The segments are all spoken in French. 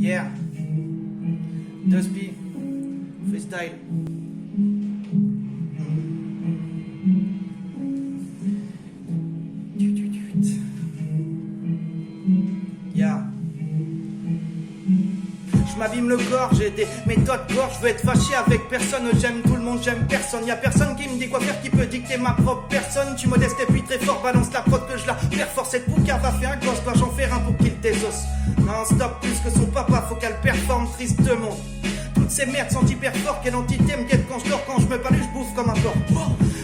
Yeah. Dusby. Freestyle. Yeah. Je m'abîme le corps, j'ai des méthodes corps, je veux être fâché avec personne, j'aime tout le monde, j'aime personne, y'a personne qui me dit quoi faire, qui peut dicter ma propre personne, tu modeste et puis très fort, balance la prod que je la perfore, cette poucave va faire un gosse, dois j'en faire un pour qu'il désosse, non stop plus que son papa, faut qu'elle performe tristement, toutes ces merdes sont hyper fortes, quelle entité me guette quand je dors, quand je me palue, je bouffe comme un porc.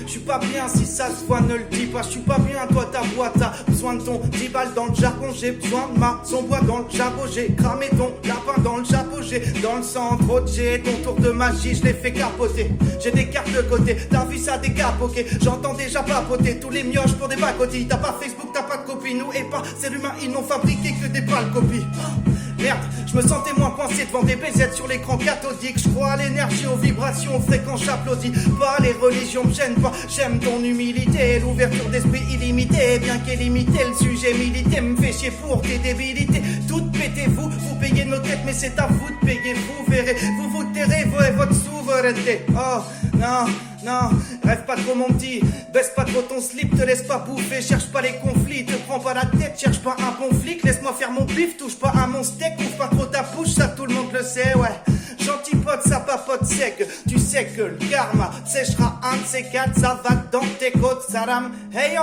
Je suis pas bien si ça se voit, ne le dis pas. Je suis pas bien, toi ta boîte, t'as besoin de ton 10 balles dans le jargon. J'ai besoin de ma son bois dans le jabot. J'ai cramé ton lapin dans le chapeau. J'ai dans le sang trop de jet. Ton tour de magie, je l'ai fait capoter. J'ai des cartes de côté, t'as vu ça décape, ok. J'entends déjà papoter tous les mioches pour des pacotilles. T'as pas Facebook, t'as pas de copie. Nous et pas, c'est l'humain, ils n'ont fabriqué que des pâles copies. Merde, je me sentais moins coincé devant des BZ sur l'écran cathodique. Je crois à l'énergie, aux vibrations, aux fréquences, j'applaudis pas. Les religions me gênent pas, j'aime ton humilité. L'ouverture d'esprit illimitée, bien qu'est limité. Le sujet milité me fait chier pour tes débilités. Toutes pétez-vous, vous payez nos têtes, mais c'est à vous de payer. Vous verrez, vous vous tairez, vous et votre souveraineté. Oh, non, non, rêve pas trop mon petit. Baisse pas trop ton slip, te laisse pas bouffer. Cherche pas les conflits, te prends pas la tête. Cherche pas un bon flic, laisse-moi faire mon pif. Touche pas à mon steak, ouvre pas trop ta bouche, ça tout le monde le sait, ouais. Gentil pote, ça papote sec. Tu sais que le karma séchera un de ces quatre. Ça va dans tes côtes, salam, hey yo.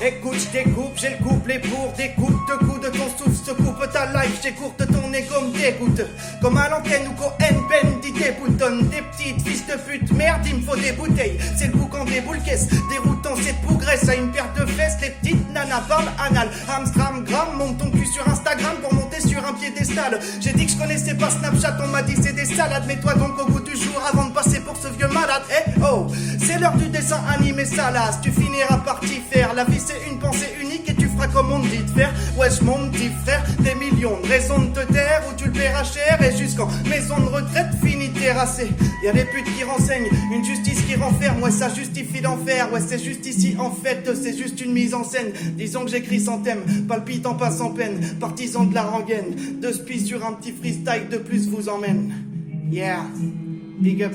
Écoute, je découpe, j'ai le couplet pour des coups de coups de ton souffle, se coupe ta life, j'écourte ton ego me dégoûte. Comme à l'antenne ou qu'au NBN dit des boutons, des petites fils de pute, merde, il me faut des bouteilles. C'est le boucan des boules caisses, déroutant cette pougresse à une paire de fesses, les petites nanas parlent anal. Amstram, gram, monte ton cul sur Instagram pour monter sur un piédestal. J'ai dit que je connaissais pas Snapchat, on m'a dit c'est des salades, mets-toi donc au bout du jour avant de passer pour ce vieux malade. Eh oh, c'est l'heure du dessin animé salace, tu finiras par t'y faire, la vie c'est une pensée unique et tu feras comme on te dit de faire. Wesh mon petit frère, des millions de raisons de te taire ou tu le paieras cher et jusqu'en maison de retraite fini terrassé. Y'a des putes qui renseignent, une justice qui renferme, ouais ça justifie l'enfer, ouais c'est juste ici en fait, c'est juste une mise en scène. Disons que j'écris sans thème, palpitant pas sans peine, partisan de la rengaine, de spi sur un petit freestyle de plus vous emmène. Yeah, big up.